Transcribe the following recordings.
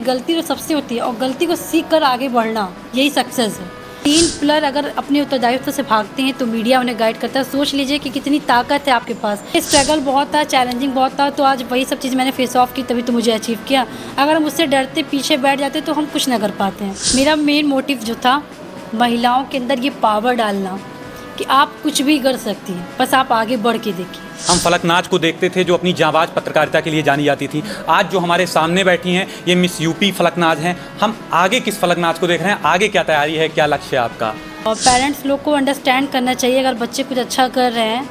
गलती तो सबसे होती है और गलती को सीख कर आगे बढ़ना यही सक्सेस है। 3 पिलर अगर अपने उत्तरदायित्व से भागते हैं तो मीडिया उन्हें गाइड करता है। सोच लीजिए कि कितनी ताकत है आपके पास। स्ट्रगल बहुत था, चैलेंजिंग बहुत था, तो आज वही सब चीज़ मैंने फेस ऑफ की, तभी तो मुझे अचीव किया। अगर हम उससे डरते पीछे बैठ जाते तो हम कुछ ना कर पाते हैं। मेरा मेन मोटिव जो था, महिलाओं के अंदर ये पावर डालना कि आप कुछ भी कर सकती हैं, बस आप आगे बढ़ के देखिए। हम फलकनाज को देखते थे जो अपनी जांबाज पत्रकारिता के लिए जानी जाती थी। आज जो हमारे सामने बैठी हैं ये मिस यूपी फलकनाज हैं। हम आगे किस फलकनाज को देख रहे हैं, आगे क्या तैयारी है, क्या लक्ष्य है आपका? और पेरेंट्स लोग को अंडरस्टैंड करना चाहिए, अगर बच्चे कुछ अच्छा कर रहे हैं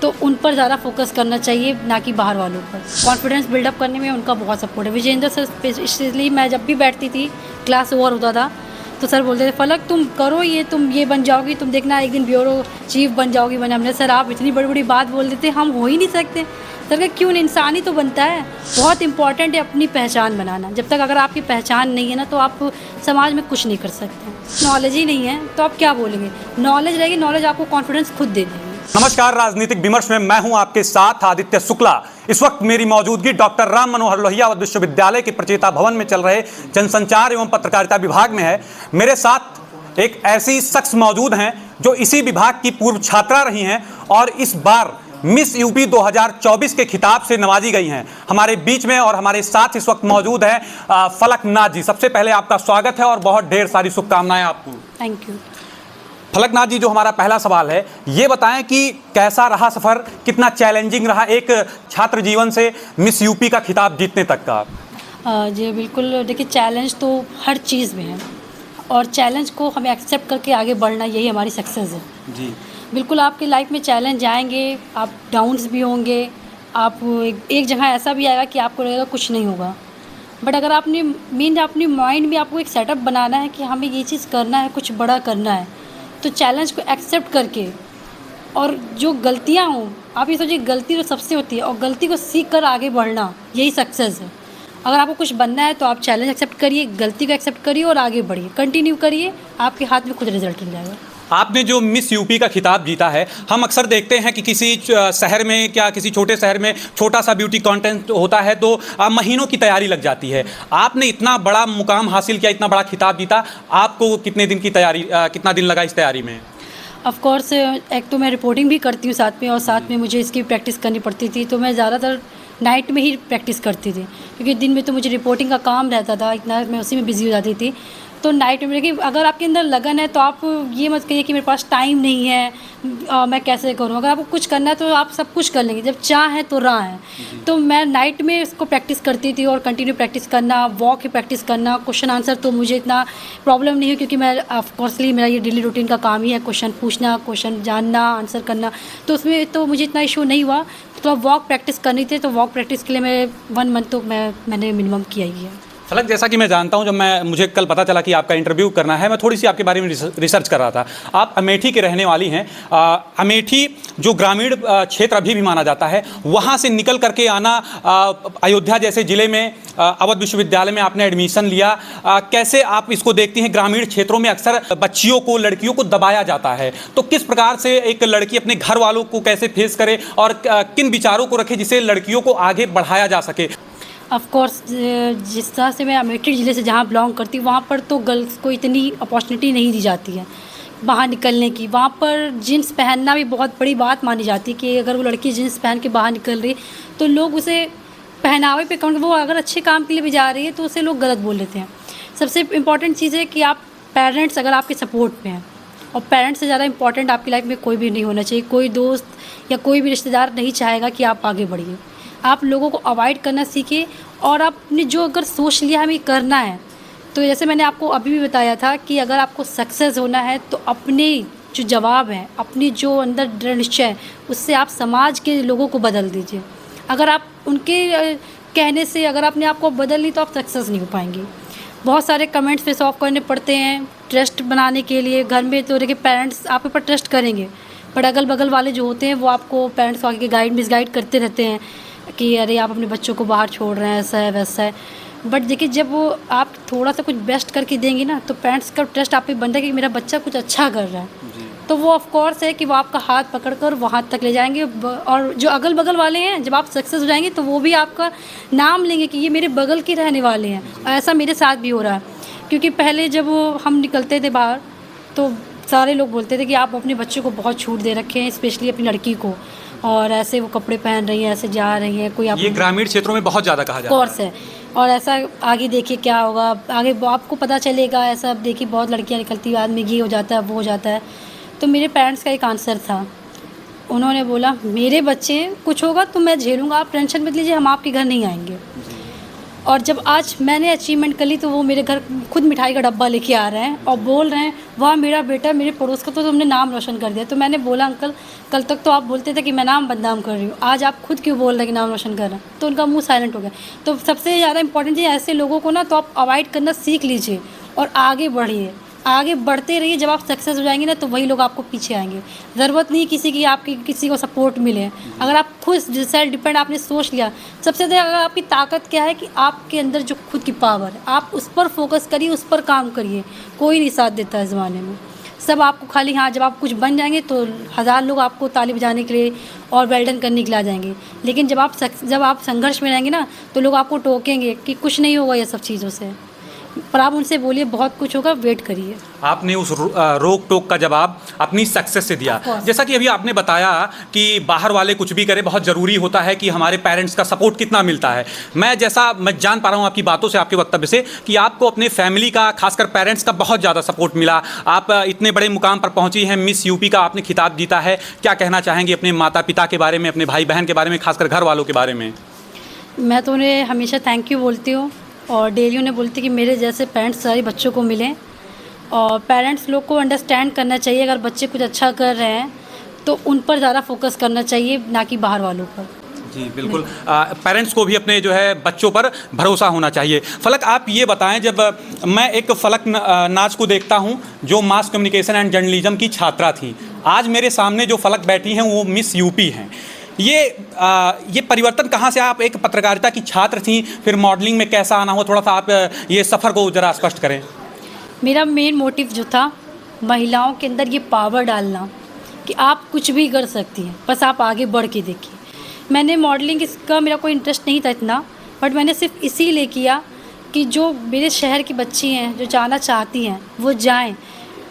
तो उन पर ज़्यादा फोकस करना चाहिए, ना कि बाहर वालों पर। कॉन्फिडेंस बिल्डअप करने में उनका बहुत सपोर्ट है। विजेंद्र सर इसलिए मैं जब भी बैठती थी, क्लास ओवर होता था तो सर बोलते थे, फलक तुम करो ये, तुम ये बन जाओगी, तुम देखना एक दिन ब्यूरो चीफ बन जाओगी। मैंने हमने सर आप इतनी बड़ी बड़ी बात बोल देते, हम हो ही नहीं सकते। सर का क्यों, इंसान ही तो बनता है। बहुत इंपॉर्टेंट है अपनी पहचान बनाना। जब तक अगर आपकी पहचान नहीं है ना तो आप समाज में कुछ नहीं कर सकते। नॉलेज ही नहीं है तो आप क्या बोलेंगे। नॉलेज रहेगी, नॉलेज आपको कॉन्फिडेंस खुद दे देगी। नमस्कार, राजनीतिक विमर्श में मैं हूं आपके साथ आदित्य शुक्ला। इस वक्त मेरी मौजूदगी डॉक्टर राम मनोहर लोहिया विश्वविद्यालय के प्रचेता भवन में चल रहे जनसंचार एवं पत्रकारिता विभाग में है। मेरे साथ एक ऐसी शख्स मौजूद हैं जो इसी विभाग की पूर्व छात्रा रही हैं और इस बार मिस यूपी 2024 के खिताब से नवाजी गई हैं। हमारे बीच में और हमारे साथ इस वक्त मौजूद हैं फलकनाज जी। सबसे पहले आपका स्वागत है और बहुत ढेर सारी शुभकामनाएं आपको। Thank you. फलकनाज जी, जो हमारा पहला सवाल है, ये बताएं कि कैसा रहा सफ़र, कितना चैलेंजिंग रहा एक छात्र जीवन से मिस यूपी का खिताब जीतने तक का? जी बिल्कुल, देखिए चैलेंज तो हर चीज़ में है और चैलेंज को हमें एक्सेप्ट करके आगे बढ़ना, यही हमारी सक्सेस है जी। बिल्कुल, आपकी लाइफ में चैलेंज आएंगे, आप डाउन्स भी होंगे, आप एक जगह ऐसा भी आएगा कि आपको लगेगा कुछ नहीं होगा। बट अगर आपने अपनी माइंड में आपको एक सेटअप बनाना है कि हमें ये चीज़ करना है, कुछ बड़ा करना है, तो चैलेंज को एक्सेप्ट करके, और जो गलतियाँ हों, आप ये सोचिए गलती तो सबसे होती है और गलती को सीख कर आगे बढ़ना यही सक्सेस है। अगर आपको कुछ बनना है तो आप चैलेंज एक्सेप्ट करिए, गलती को एक्सेप्ट करिए और आगे बढ़िए, कंटिन्यू करिए, आपके हाथ में खुद रिजल्ट मिल जाएगा। आपने जो मिस यूपी का खिताब जीता है, हम अक्सर देखते हैं कि किसी शहर में, क्या किसी छोटे शहर में छोटा सा ब्यूटी कॉन्टेस्ट होता है तो महीनों की तैयारी लग जाती है। आपने इतना बड़ा मुकाम हासिल किया, इतना बड़ा खिताब जीता, आपको कितने दिन की तैयारी, कितना दिन लगा इस तैयारी में? ऑफ कोर्स, एक तो मैं रिपोर्टिंग भी करती हूँ साथ में, और साथ में मुझे इसकी प्रैक्टिस करनी पड़ती थी, तो मैं ज़्यादातर नाइट में ही प्रैक्टिस करती थी, क्योंकि दिन में तो मुझे रिपोर्टिंग का काम रहता था, इतना मैं उसी में बिज़ी हो जाती थी। तो नाइट में, लेकिन अगर आपके अंदर लगन है तो आप ये मत कहिए कि मेरे पास टाइम नहीं है, मैं कैसे करूँ। अगर आपको कुछ करना है तो आप सब कुछ कर लेंगे, जब चाह है तो राह है। तो मैं नाइट में इसको प्रैक्टिस करती थी और कंटिन्यू प्रैक्टिस करना, वॉक की प्रैक्टिस करना, क्वेश्चन आंसर तो मुझे इतना प्रॉब्लम नहीं है, क्योंकि मैं ऑफकोर्सली मेरा ये डेली रूटीन का काम ही है, क्वेश्चन पूछना, क्वेश्चन जानना, आंसर करना, तो उसमें तो मुझे इतना इशू नहीं हुआ। तो अब वॉक प्रैक्टिस करनी थी, तो वॉक प्रैक्टिस के लिए मैं 1 मंथ तो मैंने मिनिमम किया ही है। फलक, जैसा कि मैं जानता हूं, जब मुझे कल पता चला कि आपका इंटरव्यू करना है, मैं थोड़ी सी आपके बारे में रिसर्च कर रहा था। आप अमेठी के रहने वाली हैं। अमेठी जो ग्रामीण क्षेत्र अभी भी माना जाता है, वहां से निकल करके आना अयोध्या जैसे ज़िले में अवध विश्वविद्यालय में आपने एडमिशन लिया। कैसे आप इसको देखती हैं? ग्रामीण क्षेत्रों में अक्सर बच्चियों को, लड़कियों को दबाया जाता है, तो किस प्रकार से एक लड़की अपने घर वालों को कैसे फेस करे और किन विचारों को रखे जिससे लड़कियों को आगे बढ़ाया जा सके? ऑफ कोर्स, जिस तरह से मैं अमेठी ज़िले से जहाँ बिलोंग करती हूँ, वहाँ पर तो गर्ल्स को इतनी अपॉर्चुनिटी नहीं दी जाती है बाहर निकलने की। वहाँ पर जीन्स पहनना भी बहुत बड़ी बात मानी जाती है कि अगर वो लड़की जीन्स पहन के बाहर निकल रही तो लोग उसे पहनावे पे कम, वो अगर अच्छे काम के लिए भी जा रही है तो उसे लोग गलत बोल लेते हैं। सबसे इम्पॉर्टेंट चीज़ है कि आप पेरेंट्स अगर आपके सपोर्ट में हैं, और पेरेंट्स से ज़्यादा इम्पॉर्टेंट आपकी लाइफ में कोई भी नहीं होना चाहिए। कोई दोस्त या कोई भी रिश्तेदार नहीं चाहेगा कि आप आगे बढ़िए। आप लोगों को अवॉइड करना सीखिए, और आपने जो अगर सोच लिया हमें करना है, तो जैसे मैंने आपको अभी भी बताया था कि अगर आपको सक्सेस होना है तो अपने जो जवाब है, अपनी जो अंदर दृढ़ निश्चय है, उससे आप समाज के लोगों को बदल दीजिए। अगर आप उनके कहने से अगर आपने आपको बदल ली तो आप सक्सेस नहीं हो पाएंगे। बहुत सारे कमेंट्स फेस ऑफ करने पड़ते हैं ट्रस्ट बनाने के लिए। घर में तो देखिए पेरेंट्स आप ऊपर ट्रस्ट करेंगे, बट अगल बगल वाले जो होते हैं वो आपको, पेरेंट्स को आगे मिसगाइड करते रहते हैं कि अरे आप अपने बच्चों को बाहर छोड़ रहे हैं, ऐसा है वैसा है। बट देखिए, जब वो आप थोड़ा सा कुछ बेस्ट करके देंगे ना, तो पेरेंट्स का ट्रस्ट आप पे बनता है कि मेरा बच्चा कुछ अच्छा कर रहा है। तो वो ऑफ कोर्स है कि वो आपका हाथ पकड़कर वहाँ तक ले जाएंगे। और जो अगल बगल वाले हैं, जब आप सक्सेस हो जाएंगे तो वो भी आपका नाम लेंगे कि ये मेरे बगल के रहने वाले हैं। ऐसा मेरे साथ भी हो रहा है, क्योंकि पहले जब हम निकलते थे बाहर तो सारे लोग बोलते थे कि आप अपने बच्चों को बहुत छूट दे रखे हैं, स्पेशली अपनी लड़की को, और ऐसे वो कपड़े पहन रही हैं, ऐसे जा रही हैं, कोई आप ये ग्रामीण क्षेत्रों में बहुत ज़्यादा कहा जाता कोर्स है। और ऐसा आगे देखिए क्या होगा, आगे आपको पता चलेगा। ऐसा देखिए बहुत लड़कियां निकलती बाद में ये हो जाता है, वो हो जाता है। तो मेरे पेरेंट्स का एक आंसर था, उन्होंने बोला मेरे बच्चे कुछ होगा तो मैं झेलूँगा, आप टेंशन मत लीजिए, हम आपके घर नहीं आएंगे। और जब आज मैंने अचीवमेंट कर ली तो वो मेरे घर खुद मिठाई का डब्बा लेके आ रहे हैं और बोल रहे हैं वाह मेरा बेटा, मेरे पड़ोस का तो तुमने नाम रोशन कर दिया। तो मैंने बोला अंकल, कल तक तो आप बोलते थे कि मैं नाम बदनाम कर रही हूँ, आज आप खुद क्यों बोल रहे हैं कि नाम रोशन कर रहे हैं? तो उनका मुंह साइलेंट हो गया। तो सबसे ज़्यादा इंपॉर्टेंट चीज़, ऐसे लोगों को ना तो आप अवॉइड करना सीख लीजिए और आगे बढ़िए, आगे बढ़ते रहिए। जब आप सक्सेस हो जाएंगे ना तो वही लोग आपको पीछे आएंगे। ज़रूरत नहीं किसी की, आपकी किसी को सपोर्ट मिले। अगर आप खुद सेल्फ डिपेंड आपने सोच लिया, सबसे ज़्यादा अगर आपकी ताकत क्या है कि आपके अंदर जो खुद की पावर है, आप उस पर फोकस करिए, उस पर काम करिए। कोई नहीं साथ देता है ज़माने में, सब आपको खाली हाँ जब आप कुछ बन जाएंगे तो 1000 लोग आपको ताली बजाने के लिए और वेल्डन करने के लिए आ जाएंगे। लेकिन जब आप संघर्ष में रहेंगे ना तो लोग आपको टोकेंगे कि कुछ नहीं होगा ये सब चीज़ों से। पर आप उनसे बोलिए बहुत कुछ होगा, वेट करिए। आपने उस रोक टोक का जवाब अपनी सक्सेस से दिया। जैसा कि अभी आपने बताया कि बाहर वाले कुछ भी करें, बहुत ज़रूरी होता है कि हमारे पेरेंट्स का सपोर्ट कितना मिलता है। मैं जान पा रहा हूँ आपकी बातों से, आपके वक्तव्य से, कि आपको अपने फैमिली का, खासकर पेरेंट्स का बहुत ज़्यादा सपोर्ट मिला। आप इतने बड़े मुकाम पर पहुँची हैं, मिस यूपी का आपने खिताब जीता है। क्या कहना चाहेंगे अपने माता पिता के बारे में, अपने भाई बहन के बारे में, खासकर घर वालों के बारे में? मैं तो उन्हें हमेशा थैंक यू बोलती हूँ और डेली उन्हें बोलती कि मेरे जैसे पेरेंट्स सारे बच्चों को मिलें। और पेरेंट्स लोग को अंडरस्टैंड करना चाहिए, अगर बच्चे कुछ अच्छा कर रहे हैं तो उन पर ज़्यादा फोकस करना चाहिए, ना कि बाहर वालों पर। जी बिल्कुल, पेरेंट्स को भी अपने जो है बच्चों पर भरोसा होना चाहिए। फलक, आप ये बताएं, जब मैं एक फलक नाज को देखता हूँ जो मास कम्युनिकेशन एंड जर्नलिज्म की छात्रा थी, आज मेरे सामने जो फलक बैठी हैं वो मिस यूपी हैं। ये परिवर्तन कहाँ से? आप एक पत्रकारिता की छात्र थी, फिर मॉडलिंग में कैसा आना हुआ? थोड़ा सा आप ये सफ़र को ज़रा स्पष्ट करें। मेरा मेन मोटिव जो था, महिलाओं के अंदर ये पावर डालना कि आप कुछ भी कर सकती हैं, बस आप आगे बढ़ के देखिए। मैंने मॉडलिंग इसका मेरा कोई इंटरेस्ट नहीं था इतना, बट मैंने सिर्फ इसीलिए किया कि जो मेरे शहर की बच्ची हैं जो जाना चाहती हैं वो जाएं,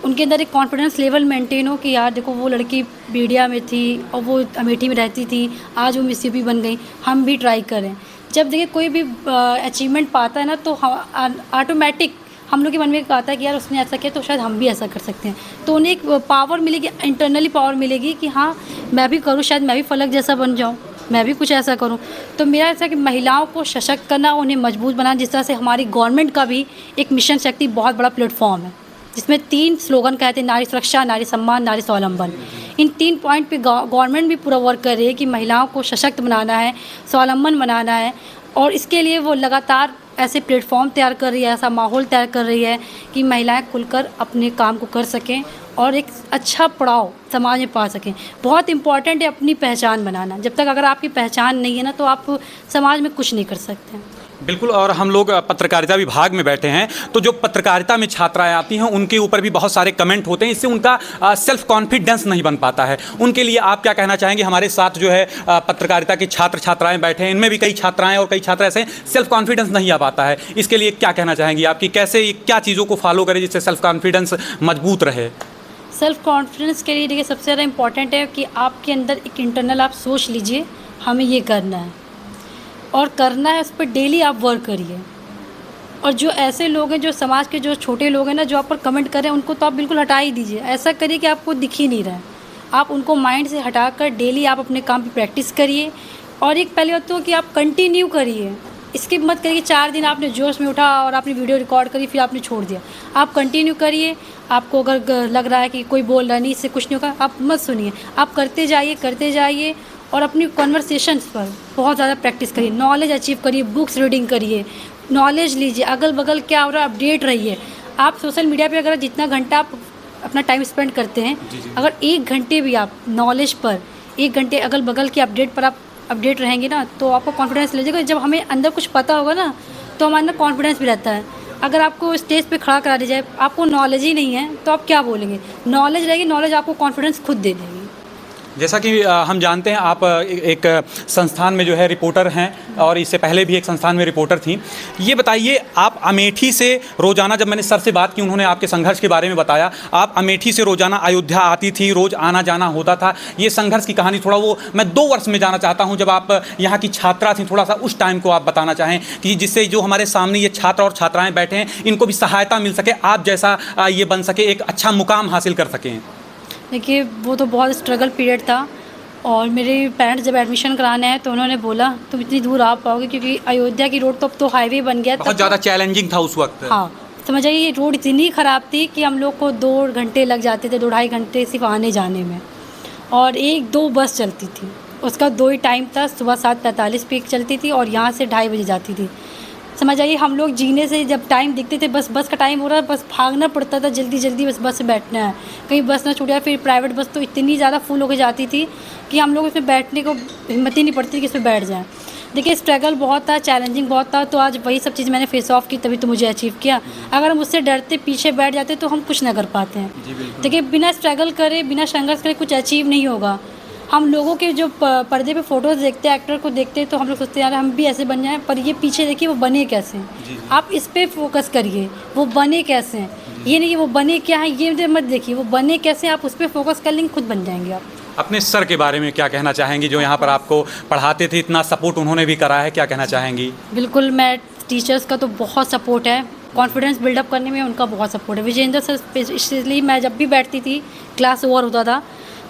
उनके अंदर एक कॉन्फिडेंस लेवल मेंटेन हो कि यार देखो वो लड़की मीडिया में थी और वो अमेठी में रहती थी, आज वो मिस यूपी बन गई, हम भी ट्राई करें। जब देखिए कोई भी अचीवमेंट पाता है ना तो ऑटोमेटिक हम लोग के मन में आता है कि यार उसने ऐसा किया तो शायद हम भी ऐसा कर सकते हैं। तो उन्हें एक पावर मिलेगी, इंटरनली पावर मिलेगी कि हाँ मैं भी करूँ, शायद मैं भी फलक जैसा बन जाऊँ, मैं भी कुछ ऐसा करूं। तो मेरा ऐसा कि महिलाओं को सशक्त करना, उन्हें मजबूत बनाना, जिस तरह से हमारी गवर्नमेंट का भी एक मिशन शक्ति बहुत बड़ा प्लेटफॉर्म है जिसमें 3 स्लोगन कहते हैं, नारी सुरक्षा, नारी सम्मान, नारी स्वावलंबन। इन 3 पॉइंट पे गवर्नमेंट भी पूरा वर्क कर रही है कि महिलाओं को सशक्त बनाना है, स्वावलंबन बनाना है, और इसके लिए वो लगातार ऐसे प्लेटफॉर्म तैयार कर रही है, ऐसा माहौल तैयार कर रही है कि महिलाएं खुलकर अपने काम को कर सकें और एक अच्छा पड़ाव समाज में पा सकें। बहुत इंपॉर्टेंट है अपनी पहचान बनाना। जब तक अगर आपकी पहचान नहीं है ना तो आप समाज में कुछ नहीं कर सकते। बिल्कुल, और हम लोग पत्रकारिता विभाग में बैठे हैं तो जो पत्रकारिता में छात्राएं आती हैं उनके ऊपर भी बहुत सारे कमेंट होते हैं, इससे उनका सेल्फ कॉन्फिडेंस नहीं बन पाता है। उनके लिए आप क्या कहना चाहेंगे? हमारे साथ जो है पत्रकारिता के छात्र छात्राएं बैठे हैं, इनमें भी कई छात्राएं और कई छात्र ऐसे सेल्फ कॉन्फिडेंस नहीं आ पाता है, इसके लिए क्या कहना चाहेंगी आपकी? कैसे क्या चीज़ों को फॉलो करें जिससे सेल्फ कॉन्फिडेंस मजबूत रहे? सेल्फ कॉन्फिडेंस के लिए देखिए सबसे ज़्यादा इंपॉर्टेंट है कि आपके अंदर एक इंटरनल आप सोच लीजिए हमें ये करना है और करना है, उस पर डेली आप वर्क करिए। और जो ऐसे लोग हैं, जो समाज के जो छोटे लोग हैं ना, जो आप पर कमेंट करें, उनको तो आप बिल्कुल हटा ही दीजिए। ऐसा करिए कि आपको दिख ही नहीं रहा है, आप उनको माइंड से हटाकर डेली आप अपने काम की प्रैक्टिस करिए। और एक पहले बात तो कि आप कंटिन्यू करिए, स्किप मत करिए। 4 दिन आपने जोश में उठा और आपने वीडियो रिकॉर्ड करी फिर आपने छोड़ दिया। आप कंटिन्यू करिए। आपको अगर लग रहा है कि कोई बोल रहा है नहीं, इससे कुछ नहीं होगा, आप मत सुनिए, आप करते जाइए और अपनी कन्वर्सेशंस पर बहुत ज़्यादा प्रैक्टिस करिए। नॉलेज अचीव करिए, बुक्स रीडिंग करिए, नॉलेज लीजिए, अगल बगल क्या हो रहा है अपडेट रहिए। आप सोशल मीडिया पे अगर जितना घंटा आप अपना टाइम स्पेंड करते हैं, अगर 1 घंटे भी आप नॉलेज पर, 1 घंटे अगल बगल के अपडेट पर आप अपडेट रहेंगे ना तो आपको कॉन्फिडेंस ले जाएगा। जब हमें अंदर कुछ पता होगा ना तो हमारे अंदर कॉन्फिडेंस भी रहता है। अगर आपको स्टेज पे खड़ा करा दिया जाए, आपको नॉलेज ही नहीं है तो आप क्या बोलेंगे? नॉलेज रहेगी, नॉलेज आपको कॉन्फिडेंस खुद दे देगी। जैसा कि हम जानते हैं आप एक संस्थान में जो है रिपोर्टर हैं और इससे पहले भी एक संस्थान में रिपोर्टर थी। ये बताइए, आप अमेठी से रोज़ाना, जब मैंने सर से बात की उन्होंने आपके संघर्ष के बारे में बताया, आप अमेठी से रोज़ाना अयोध्या आती थी, रोज़ आना जाना होता था। ये संघर्ष की कहानी थोड़ा वो मैं 2 वर्ष में जाना चाहता हूँ, जब आप यहाँ की छात्रा थी, थोड़ा सा उस टाइम को आप बताना चाहें कि जिससे जो हमारे सामने ये छात्र और छात्राएँ बैठे हैं इनको भी सहायता मिल सके, आप जैसा ये बन सके, एक अच्छा मुकाम हासिल कर सकें। देखिए, वो तो बहुत स्ट्रगल पीरियड था और मेरे पेरेंट्स जब एडमिशन कराने हैं तो उन्होंने बोला तुम इतनी दूर आ पाओगे, क्योंकि अयोध्या की रोड तो अब तो हाईवे बन गया, बहुत ज़्यादा चैलेंजिंग था उस वक्त। हाँ, समझ आइए, ये रोड इतनी ख़राब थी कि हम लोग को 2 घंटे लग जाते थे, 2-2.5 घंटे सिर्फ आने जाने में, और 1-2 बस चलती थी, उसका 2 ही टाइम था, सुबह 7:45 पे चलती थी और यहाँ से 2:30 बजे जाती थी। समझ आइए, हम लोग जीने से जब टाइम दिखते थे, बस का टाइम हो रहा है, बस भागना पड़ता था जल्दी जल्दी, बस से बैठना है, कहीं बस ना छूट जाए। फिर प्राइवेट बस तो इतनी ज़्यादा फुल होकर जाती थी कि हम लोग इसमें बैठने को हिम्मत ही नहीं पड़ती कि इसमें बैठ जाएं। देखिए, स्ट्रगल बहुत था, चैलेंजिंग बहुत था, तो आज वही सब चीज़ मैंने फेस ऑफ की, तभी तो मुझे अचीव किया। अगर हम उससे डरते पीछे बैठ जाते तो हम कुछ ना कर पाते हैं। देखिए, बिना स्ट्रगल करे, बिना संघर्ष करे कुछ अचीव नहीं होगा। हम लोगों के जो पर्दे पे फ़ोटोज़ देखते हैं, एक्टर को देखते हैं, तो हम लोग सोचते हैं यार हम भी ऐसे बन जाएं, पर ये पीछे देखिए वो बने कैसे हैं। आप इस पे फोकस करिए, वो बने कैसे हैं, ये नहीं कि वो बने क्या है ये मत देखिए, वो बने कैसे हैं, आप उस पर फोकस कर लेंगे, खुद बन जाएंगे आप। अपने सर के बारे में क्या कहना चाहेंगी, जो यहाँ पर आपको पढ़ाते थे, इतना सपोर्ट उन्होंने भी करा है, क्या कहना चाहेंगी? बिल्कुल, मैं टीचर्स का तो बहुत सपोर्ट है, कॉन्फिडेंस बिल्डअप करने में उनका बहुत सपोर्ट है। विजेंद्र सर, इसलिए मैं जब भी बैठती थी, क्लास ओवर होता था,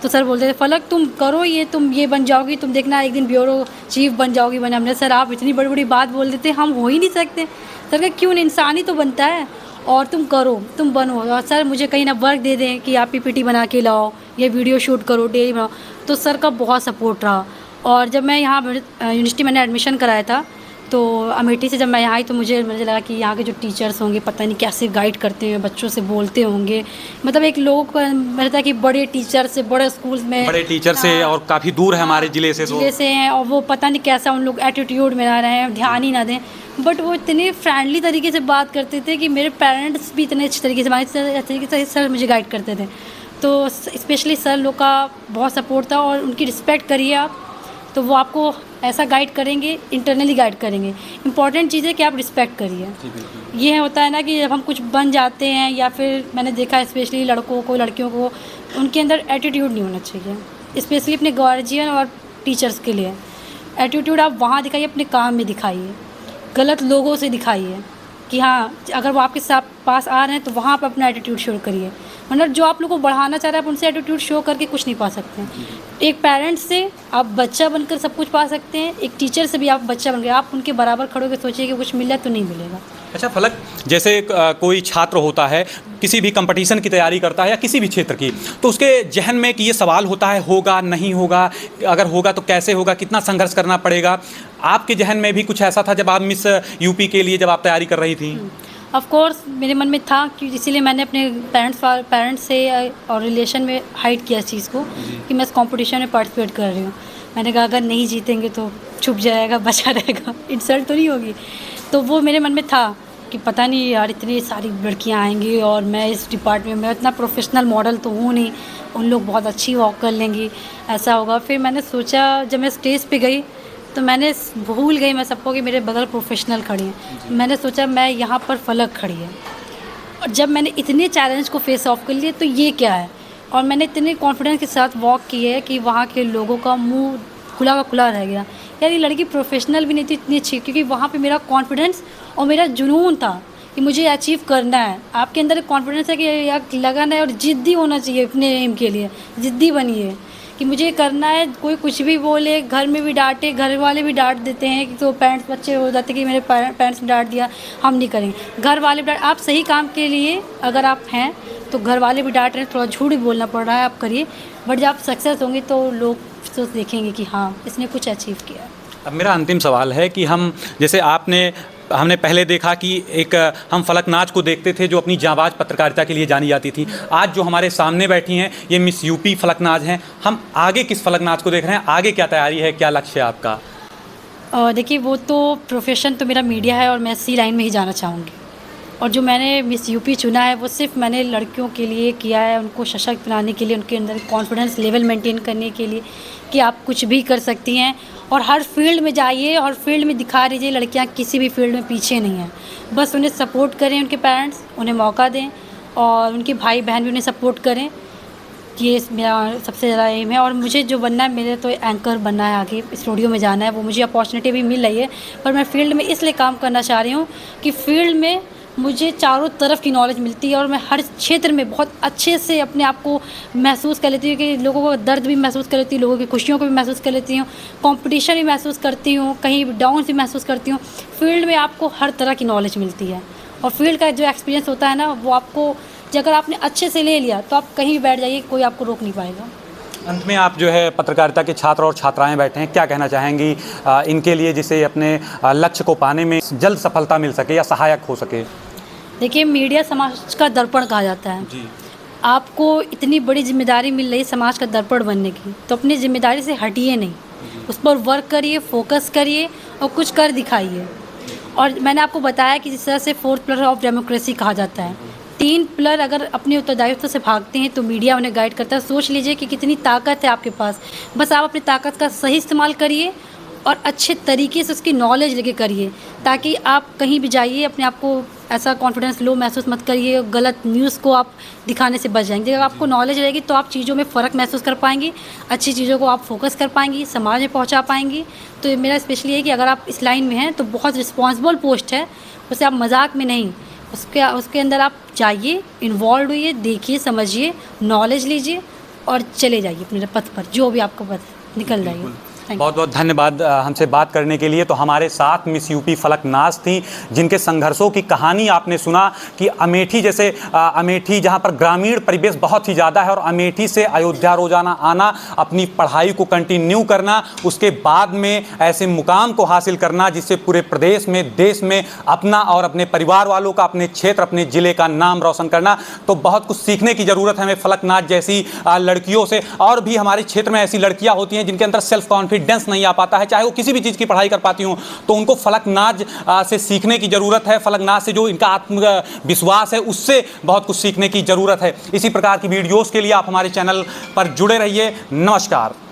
तो सर बोलते थे फलक तुम करो ये, तुम ये बन जाओगी, तुम देखना एक दिन ब्यूरो चीफ बन जाओगी। मैंने हमने सर आप इतनी बड़ी बड़ी बात बोल देते, हम हो ही नहीं सकते। सर का क्यों, इंसान ही तो बनता है, और तुम करो, तुम बनो। और सर मुझे कहीं ना वर्क दे दें कि आप PPT बना के लाओ, ये वीडियो शूट करो, डेली बनाओ, तो सर का बहुत सपोर्ट रहा। और जब मैं यहाँ यूनिवर्सिटी मैंने एडमिशन कराया था, तो अमेठी से जब मैं यहाँ आई तो मुझे लगा कि यहाँ के जो टीचर्स होंगे पता नहीं कैसे गाइड करते हैं, बच्चों से बोलते होंगे, मतलब एक लोग को रहता है कि बड़े टीचर से, बड़े स्कूल में, बड़े टीचर से, और काफ़ी दूर है हमारे ज़िले से हैं, और वो पता नहीं कैसा उन लोग एटीट्यूड में ना रहें, ध्यान ही ना दें, बट वो इतने फ्रेंडली तरीके से बात करते थे कि मेरे पेरेंट्स भी इतने अच्छे तरीके से सर मुझे गाइड करते थे। तो स्पेशली सर लोग का बहुत सपोर्ट था, और उनकी रिस्पेक्ट करिए आप, तो वो आपको ऐसा गाइड करेंगे, इंटरनली गाइड करेंगे। इंपॉर्टेंट चीज़ है कि आप रिस्पेक्ट करिए। ये होता है ना कि जब हम कुछ बन जाते हैं, या फिर मैंने देखा है स्पेशली लड़कों को, लड़कियों को, उनके अंदर एटीट्यूड नहीं होना चाहिए, स्पेशली अपने गार्जियन और टीचर्स के लिए। एटीट्यूड आप वहाँ दिखाइए, अपने काम में दिखाइए, गलत लोगों से दिखाइए कि हाँ, अगर वो आपके साथ पास आ रहे हैं तो वहाँ पर अपना एटीट्यूड शो करिए, मतलब जो आप लोग को बढ़ाना चाह रहे हैं आप उनसे एटीट्यूड शो करके कुछ नहीं पा सकते हैं। एक पेरेंट्स से आप बच्चा बनकर सब कुछ पा सकते हैं, एक टीचर से भी आप बच्चा बन गए, आप उनके बराबर खड़े होकर सोचिए कि कुछ मिला तो नहीं मिलेगा। अच्छा फलक, जैसे कोई छात्र होता है, किसी भी कंपटीशन की तैयारी करता है या किसी भी क्षेत्र की, तो उसके जहन में कि ये सवाल होता है, होगा नहीं होगा, अगर होगा तो कैसे होगा, कितना संघर्ष करना पड़ेगा। आपके जहन में भी कुछ ऐसा था जब आप मिस यूपी के लिए जब आप तैयारी कर रही थी? ऑफ कोर्स मेरे मन में था, कि इसीलिए मैंने अपने पेरेंट्स से और रिलेशन में हाइड किया इस चीज़ को कि मैं इस कंपटीशन में पार्टिसिपेट कर रही हूँ। मैंने कहा अगर नहीं जीतेंगे तो छुप जाएगा, बचा रहेगा, इंसल्ट तो नहीं होगी। तो वो मेरे मन में था कि पता नहीं यार, इतनी सारी लड़कियाँ आएंगी और मैं इस डिपार्टमेंट में इतना प्रोफेशनल मॉडल तो हूँ नहीं, उन लोग बहुत अच्छी वॉक कर लेंगी, ऐसा होगा। फिर मैंने सोचा, जब मैं स्टेज पे गई तो मैंने भूल गई मैं सबको कि मेरे बगल प्रोफेशनल खड़ी हैं। मैंने सोचा मैं यहाँ पर फलक खड़ी है, और जब मैंने इतने चैलेंज को फेस ऑफ कर लिए तो ये क्या है, और मैंने इतने कॉन्फिडेंस के साथ वॉक की है कि वहाँ के लोगों का मुंह खुला का खुला रह गया। यार ये लड़की प्रोफेशनल भी नहीं थी इतनी अच्छी, क्योंकि वहाँ पे मेरा कॉन्फिडेंस और मेरा जुनून था कि मुझे अचीव करना है। आपके अंदर एक कॉन्फिडेंस है कि यार लगन है, और ज़िद्दी होना चाहिए अपने एम के लिए, ज़िद्दी बनिए कि मुझे करना है। कोई कुछ भी बोले, घर में भी डांटे, घर वाले भी डांट देते हैं कि तो पेरेंट्स बच्चे हो जाते कि मेरे पेरेंट्स ने डांट दिया, हम नहीं करेंगे। घर वाले भी डांट, आप सही काम के लिए अगर आप हैं तो घर वाले भी डांट रहे हैं, थोड़ा झूठ भी बोलना पड़ रहा है, आप करिए, बट जब आप सक्सेस होंगे तो लोग तो देखेंगे कि हाँ इसने कुछ अचीव किया। अब मेरा अंतिम सवाल है कि हम, जैसे हमने पहले देखा कि एक हम फलक नाज को देखते थे जो अपनी जांबाज पत्रकारिता के लिए जानी जाती थी। आज जो हमारे सामने बैठी हैं ये मिस यूपी फलक नाज हैं। हम आगे किस फलक नाज को देख रहे हैं, आगे क्या तैयारी है, क्या लक्ष्य है आपका? देखिए वो तो प्रोफेशन तो मेरा मीडिया है और मैं इसी लाइन में ही जाना चाहूँगी। और जो मैंने मिस यूपी चुना है वो सिर्फ मैंने लड़कियों के लिए किया है, उनको सशक्त बनाने के लिए, उनके अंदर कॉन्फिडेंस लेवल मेंटेन करने के लिए कि आप कुछ भी कर सकती हैं और हर फील्ड में जाइए और फील्ड में दिखा दीजिए लड़कियां किसी भी फील्ड में पीछे नहीं हैं। बस उन्हें सपोर्ट करें, उनके पेरेंट्स उन्हें मौका दें और उनके भाई बहन भी उन्हें सपोर्ट करें। ये मेरा सबसे ज़्यादा एम है। और मुझे जो बनना है, मेरे तो एंकर बनना है, आगे स्टूडियो में जाना है, वो मुझे अपॉर्चुनिटी भी मिल रही है। पर मैं फील्ड में इसलिए काम करना चाह रही हूँ कि फील्ड में मुझे चारों तरफ की नॉलेज मिलती है और मैं हर क्षेत्र में बहुत अच्छे से अपने आप को महसूस कर लेती हूँ कि लोगों को दर्द भी महसूस कर लेती हूँ, लोगों की खुशियों को भी महसूस कर लेती हूँ, कंपटीशन भी महसूस करती हूँ, कहीं डाउन भी महसूस करती हूँ। फील्ड में आपको हर तरह की नॉलेज मिलती है और फील्ड का जो एक्सपीरियंस होता है ना, वो आपको अगर आपने अच्छे से ले लिया तो आप कहीं भी बैठ जाइए, कोई आपको रोक नहीं पाएगा। अंत में आप जो है पत्रकारिता के छात्र और छात्राएं बैठे हैं, क्या कहना चाहेंगी इनके लिए जिससे अपने लक्ष्य को पाने में जल्द सफलता मिल सके या सहायक हो सके? देखिए, मीडिया समाज का दर्पण कहा जाता है जी। आपको इतनी बड़ी जिम्मेदारी मिल रही है समाज का दर्पण बनने की, तो अपनी जिम्मेदारी से हटिए नहीं, उस पर वर्क करिए, फोकस करिए और कुछ कर दिखाइए। और मैंने आपको बताया कि जिस तरह से 4th पिलर ऑफ डेमोक्रेसी कहा जाता है, 3 पिलर अगर अपने उत्तरदायित्व से भागते हैं तो मीडिया उन्हें गाइड करता है। सोच लीजिए कि कितनी ताकत है आपके पास, बस आप अपनी ताकत का सही इस्तेमाल करिए और अच्छे तरीके से उसकी नॉलेज लेके करिए, ताकि आप कहीं भी जाइए अपने आप को ऐसा कॉन्फिडेंस लो महसूस मत करिए, गलत न्यूज़ को आप दिखाने से बच जाएंगे। जब आपको नॉलेज रहेगी तो आप चीज़ों में फ़र्क महसूस कर पाएंगी, अच्छी चीज़ों को आप फोकस कर पाएंगी, समाज में पहुंचा पाएंगी। तो मेरा स्पेशली है कि अगर आप इस लाइन में हैं तो बहुत रिस्पॉन्सिबल पोस्ट है, उसे आप मजाक में नहीं, उसके अंदर आप जाइए, इन्वॉल्व होइए, देखिए, समझिए, नॉलेज लीजिए और चले जाइए अपने पथ पर, जो भी आपको पथ निकल जाइए। बहुत बहुत धन्यवाद हमसे बात करने के लिए। तो हमारे साथ मिस यूपी फलक नाज थी, जिनके संघर्षों की कहानी आपने सुना कि अमेठी जैसे अमेठी जहां पर ग्रामीण परिवेश बहुत ही ज़्यादा है और अमेठी से अयोध्या रोजाना आना, अपनी पढ़ाई को कंटिन्यू करना, उसके बाद में ऐसे मुकाम को हासिल करना जिससे पूरे प्रदेश में, देश में अपना और अपने परिवार वालों का, अपने क्षेत्र, अपने ज़िले का नाम रोशन करना। तो बहुत कुछ सीखने की ज़रूरत है हमें फलक नाज जैसी लड़कियों से। और भी हमारे क्षेत्र में ऐसी लड़कियाँ होती हैं जिनके अंदर सेल्फ कॉन्फिडेंस नहीं आ पाता है, चाहे वो किसी भी चीज़ की पढ़ाई कर पाती हूँ, तो उनको फलक नाज से सीखने की ज़रूरत है। फलक नाज से जो इनका आत्मविश्वास है उससे बहुत कुछ सीखने की ज़रूरत है। इसी प्रकार की वीडियोज़ के लिए आप हमारे चैनल पर जुड़े रहिए। नमस्कार।